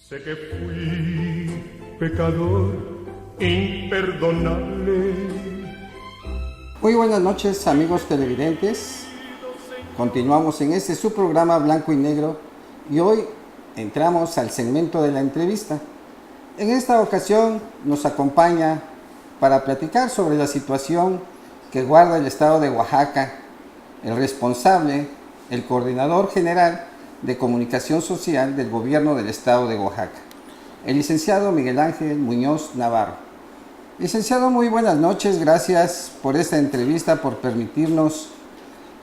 Sé que fui pecador imperdonable. Muy buenas noches, amigos televidentes. Continuamos en este su programa Blanco y Negro y hoy entramos al segmento de la entrevista. En esta ocasión nos acompaña para platicar sobre la situación que guarda el estado de Oaxaca el responsable, el coordinador general de comunicación social del gobierno del estado de Oaxaca, el licenciado Miguel Ángel Muñoz Navarro. Licenciado, muy buenas noches, gracias por esta entrevista, por permitirnos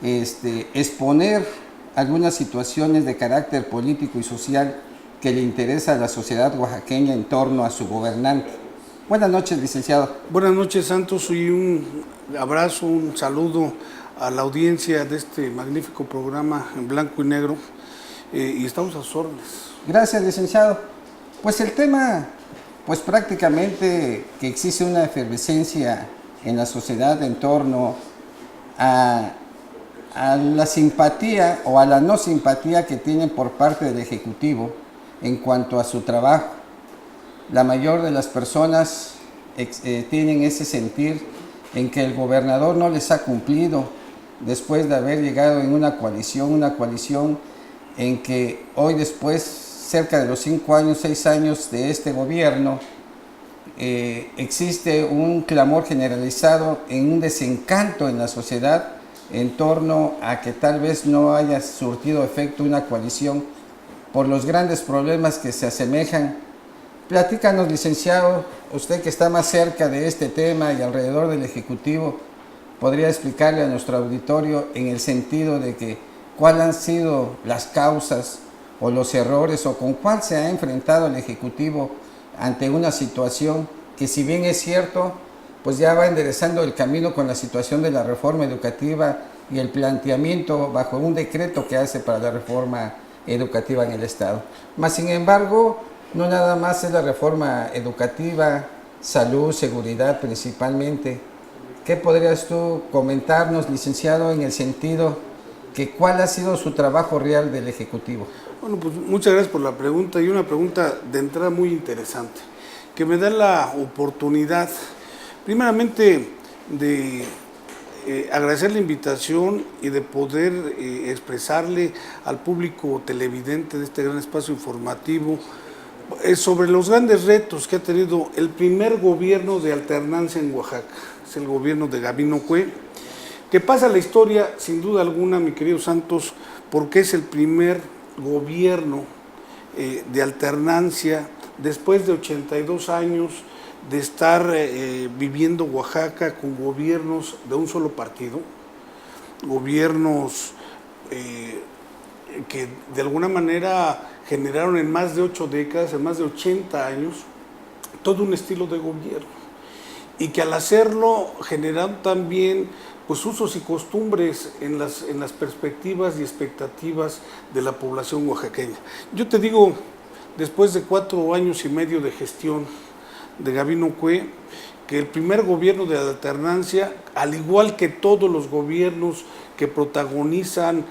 exponer algunas situaciones de carácter político y social que le interesa a la sociedad oaxaqueña en torno a su gobernante. Buenas noches, licenciado. Buenas noches, Santos, y un abrazo, un saludo a la audiencia de este magnífico programa en blanco y negro, y estamos a sus órdenes. Gracias, licenciado. Pues el tema, pues prácticamente que existe una efervescencia en la sociedad en torno a la simpatía o a la no simpatía que tienen por parte del Ejecutivo en cuanto a su trabajo. La mayor de las personas tienen ese sentir en que el gobernador no les ha cumplido después de haber llegado en una coalición en que hoy después, cerca de los 6 años de este gobierno, existe un clamor generalizado en un desencanto en la sociedad en torno a que tal vez no haya surtido efecto una coalición por los grandes problemas que se asemejan. Platícanos, licenciado, usted que está más cerca de este tema y alrededor del Ejecutivo, podría explicarle a nuestro auditorio en el sentido de que cuáles han sido las causas o los errores o con cuál se ha enfrentado el Ejecutivo ante una situación que, si bien es cierto, pues ya va enderezando el camino con la situación de la reforma educativa y el planteamiento bajo un decreto que hace para la reforma educativa en el Estado. Mas, sin embargo, no nada más es la reforma educativa, salud, seguridad principalmente. ¿Qué podrías tú comentarnos, licenciado, en el sentido que cuál ha sido su trabajo real del Ejecutivo? Bueno, pues muchas gracias por la pregunta, y una pregunta de entrada muy interesante, que me da la oportunidad, primeramente, de agradecer la invitación y de poder expresarle al público televidente de este gran espacio informativo sobre los grandes retos que ha tenido el primer gobierno de alternancia en Oaxaca. Es el gobierno de Gabino Cue, que pasa la historia sin duda alguna, mi querido Santos, porque es el primer gobierno de alternancia después de 82 años de estar viviendo Oaxaca con gobiernos de un solo partido, gobiernos que de alguna manera generaron en más de 8 décadas, en más de 80 años, todo un estilo de gobierno, y que al hacerlo generaron también pues usos y costumbres en las perspectivas y expectativas de la población oaxaqueña. Yo te digo, después de 4 años y medio de gestión de Gabino Cue, que el primer gobierno de alternancia, al igual que todos los gobiernos que protagonizan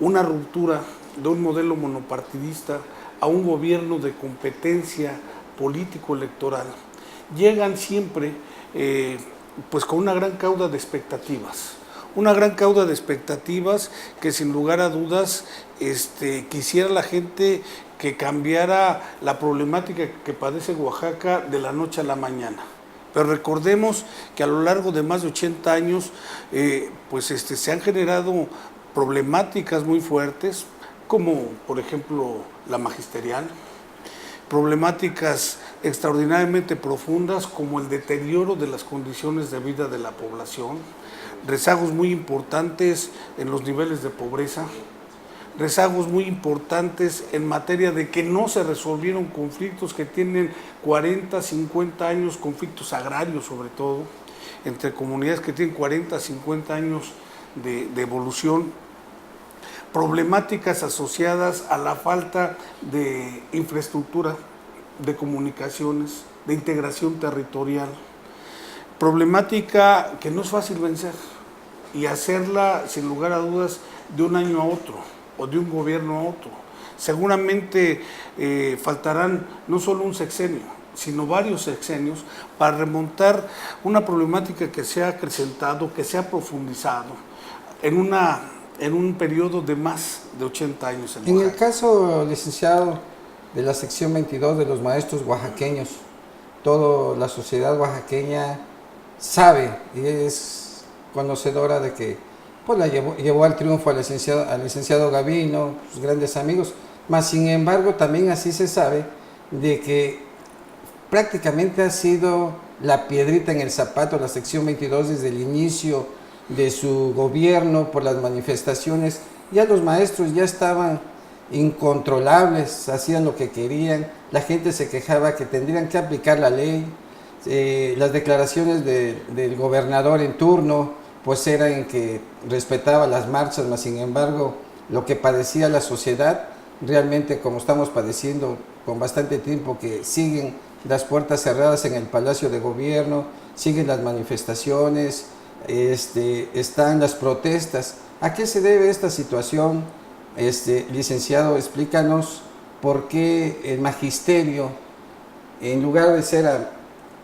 una ruptura de un modelo monopartidista a un gobierno de competencia político-electoral, llegan siempre pues con una gran cauda de expectativas. Una gran cauda de expectativas que, sin lugar a dudas, quisiera la gente que cambiara la problemática que padece Oaxaca de la noche a la mañana. Pero recordemos que a lo largo de más de 80 años se han generado problemáticas muy fuertes, como por ejemplo la magisterial, problemáticas extraordinariamente profundas como el deterioro de las condiciones de vida de la población, rezagos muy importantes en los niveles de pobreza, rezagos muy importantes en materia de que no se resolvieron conflictos que tienen 40, 50 años, conflictos agrarios sobre todo, entre comunidades que tienen 40, 50 años de evolución, problemáticas asociadas a la falta de infraestructura, de comunicaciones, de integración territorial, problemática que no es fácil vencer y hacerla sin lugar a dudas de un año a otro o de un gobierno a otro. Seguramente faltarán no solo un sexenio, sino varios sexenios para remontar una problemática que se ha acrecentado, que se ha profundizado en un periodo de más de 80 años. En el caso, licenciado, de la sección 22 de los maestros oaxaqueños, toda la sociedad oaxaqueña sabe y es conocedora de que pues, llevó al triunfo al licenciado Gavino, sus grandes amigos, mas sin embargo también así se sabe de que prácticamente ha sido la piedrita en el zapato la sección 22 desde el inicio de su gobierno por las manifestaciones. Ya los maestros ya estaban incontrolables, hacían lo que querían, la gente se quejaba que tendrían que aplicar la ley, las declaraciones del gobernador en turno pues eran que respetaba las marchas, mas sin embargo lo que padecía la sociedad realmente como estamos padeciendo con bastante tiempo, que siguen las puertas cerradas en el Palacio de Gobierno, siguen las manifestaciones, están las protestas. ¿A qué se debe esta situación? Licenciado, explícanos por qué el magisterio, en lugar de ser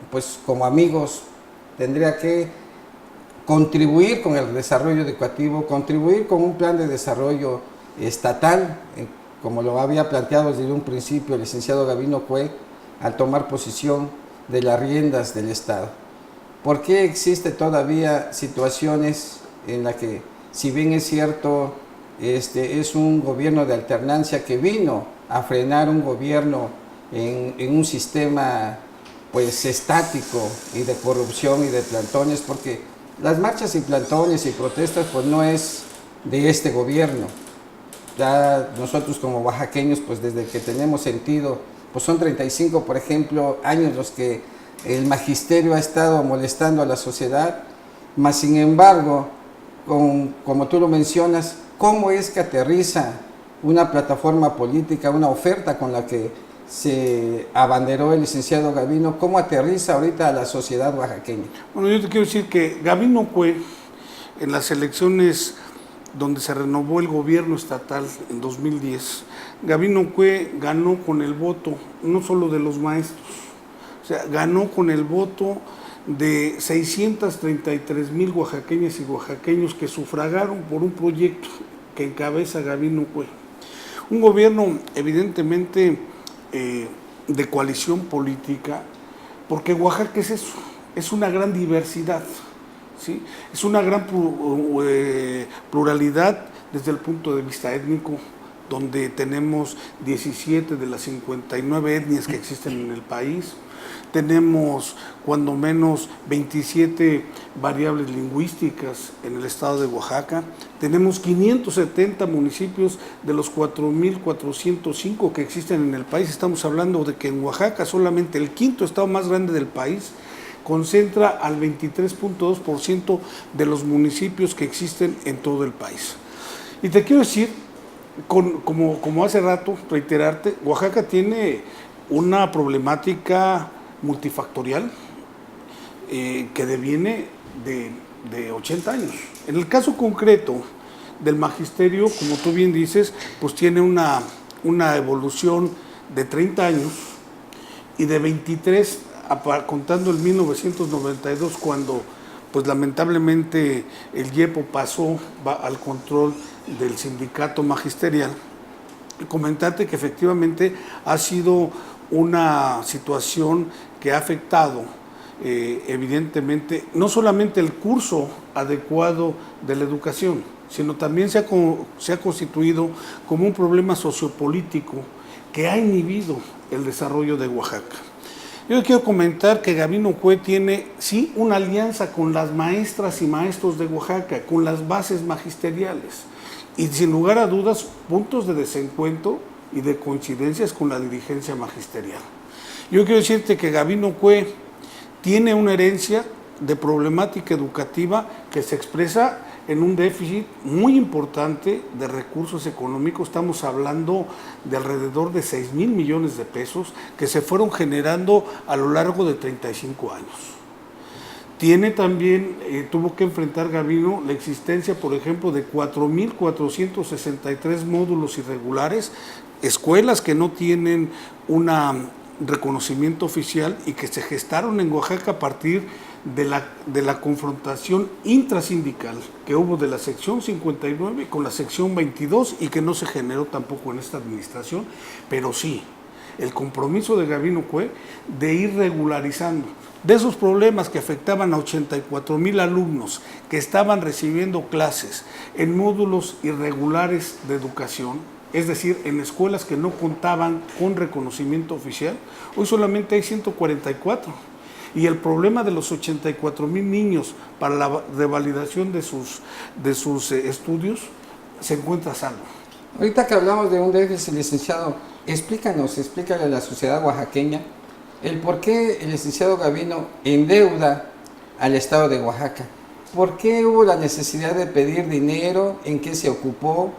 pues como amigos, tendría que contribuir con el desarrollo educativo, contribuir con un plan de desarrollo estatal, como lo había planteado desde un principio el licenciado Gavino Cue, al tomar posesión de las riendas del Estado. ¿Por qué existe todavía situaciones en las que, si bien es cierto, es un gobierno de alternancia que vino a frenar un gobierno en un sistema pues estático y de corrupción y de plantones? Porque las marchas y plantones y protestas pues no es de este gobierno. Ya nosotros como oaxaqueños pues desde que tenemos sentido, pues son 35 por ejemplo años los que el magisterio ha estado molestando a la sociedad, mas sin embargo, como tú lo mencionas, ¿cómo es que aterriza una plataforma política, una oferta con la que se abanderó el licenciado Gavino? ¿Cómo aterriza ahorita a la sociedad oaxaqueña? Bueno, yo te quiero decir que Gavino Cue, en las elecciones donde se renovó el gobierno estatal en 2010, Gavino Cue ganó con el voto no solo de los maestros, o sea, ganó con el voto de 633,000 oaxaqueñas y oaxaqueños que sufragaron por un proyecto que encabeza Gavino Cue. Un gobierno evidentemente de coalición política, porque Oaxaca es eso, es una gran diversidad, ¿sí? Es una gran pluralidad desde el punto de vista étnico, donde tenemos 17 de las 59 etnias que existen en el país. Tenemos cuando menos 27 variables lingüísticas en el estado de Oaxaca. Tenemos 570 municipios de los 4,405 que existen en el país. Estamos hablando de que en Oaxaca solamente el quinto estado más grande del país concentra al 23.2% de los municipios que existen en todo el país. Y te quiero decir, como hace rato, reiterarte, Oaxaca tiene una problemática multifactorial que deviene de 80 años. En el caso concreto del magisterio, como tú bien dices, pues tiene una evolución de 30 años y de 23, contando el 1992, cuando pues lamentablemente el IEPO pasó al control del sindicato magisterial. Comentarte que efectivamente ha sido una situación que ha afectado evidentemente no solamente el curso adecuado de la educación, sino también se ha constituido como un problema sociopolítico que ha inhibido el desarrollo de Oaxaca. Yo quiero comentar que Gavino Cue tiene, sí, una alianza con las maestras y maestros de Oaxaca, con las bases magisteriales, y sin lugar a dudas, puntos de desencuentro y de coincidencias con la dirigencia magisterial. Yo quiero decirte que Gavino Cue tiene una herencia de problemática educativa que se expresa en un déficit muy importante de recursos económicos. Estamos hablando de alrededor de 6,000 millones de pesos que se fueron generando a lo largo de 35 años. Tiene también, tuvo que enfrentar Gavino la existencia, por ejemplo, de 4.463 módulos irregulares, escuelas que no tienen un reconocimiento oficial y que se gestaron en Oaxaca a partir de la confrontación intrasindical que hubo de la sección 59 con la sección 22 y que no se generó tampoco en esta administración, pero sí, el compromiso de Gavino fue de ir regularizando. De esos problemas que afectaban a 84,000 alumnos que estaban recibiendo clases en módulos irregulares de educación, es decir, en escuelas que no contaban con reconocimiento oficial, hoy solamente hay 144. Y el problema de los 84,000 niños para la revalidación de sus estudios se encuentra salvo. Ahorita que hablamos de un déficit, licenciado, explícale a la sociedad oaxaqueña el por qué el licenciado Gavino endeuda al estado de Oaxaca. ¿Por qué hubo la necesidad de pedir dinero? ¿En qué se ocupó?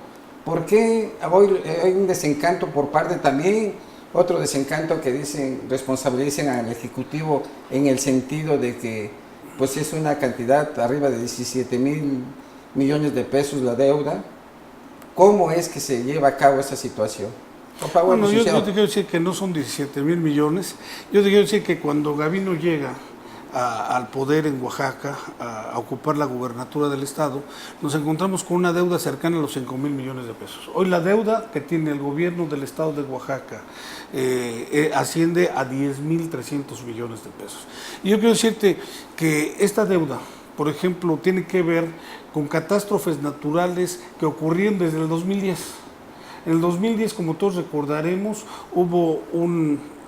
¿Por qué hoy hay un desencanto por parte también? Otro desencanto que responsabilizan al Ejecutivo en el sentido de que pues es una cantidad arriba de 17,000 millones de pesos la deuda. ¿Cómo es que se lleva a cabo esa situación? Por favor, bueno, yo te quiero decir que no son 17,000 millones. Yo te quiero decir que cuando Gavino llega al poder en Oaxaca, a ocupar la gubernatura del estado, nos encontramos con una deuda cercana a los 5,000 millones de pesos. Hoy la deuda que tiene el gobierno del estado de Oaxaca asciende a 10,300 millones de pesos. Y yo quiero decirte que esta deuda, por ejemplo, tiene que ver con catástrofes naturales que ocurrieron desde el 2010. En el 2010, como todos recordaremos, hubo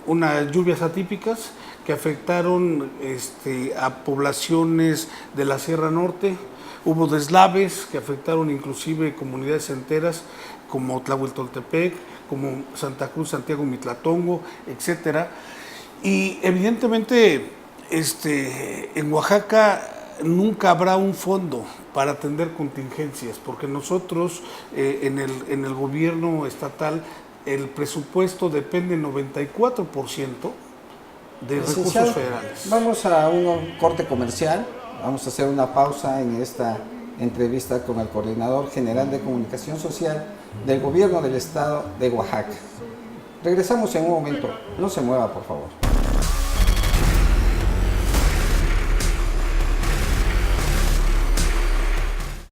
unas lluvias atípicas que afectaron a poblaciones de la Sierra Norte, hubo deslaves que afectaron inclusive comunidades enteras como Tlahueltoltepec, como Santa Cruz, Santiago, Mitlatongo, etcétera. Y evidentemente en Oaxaca nunca habrá un fondo para atender contingencias, porque nosotros en el gobierno estatal el presupuesto depende 94% de recursos federales. Vamos a un corte comercial, vamos a hacer una pausa en esta entrevista con el Coordinador General de Comunicación Social del Gobierno del Estado de Oaxaca. Regresamos en un momento, no se mueva por favor.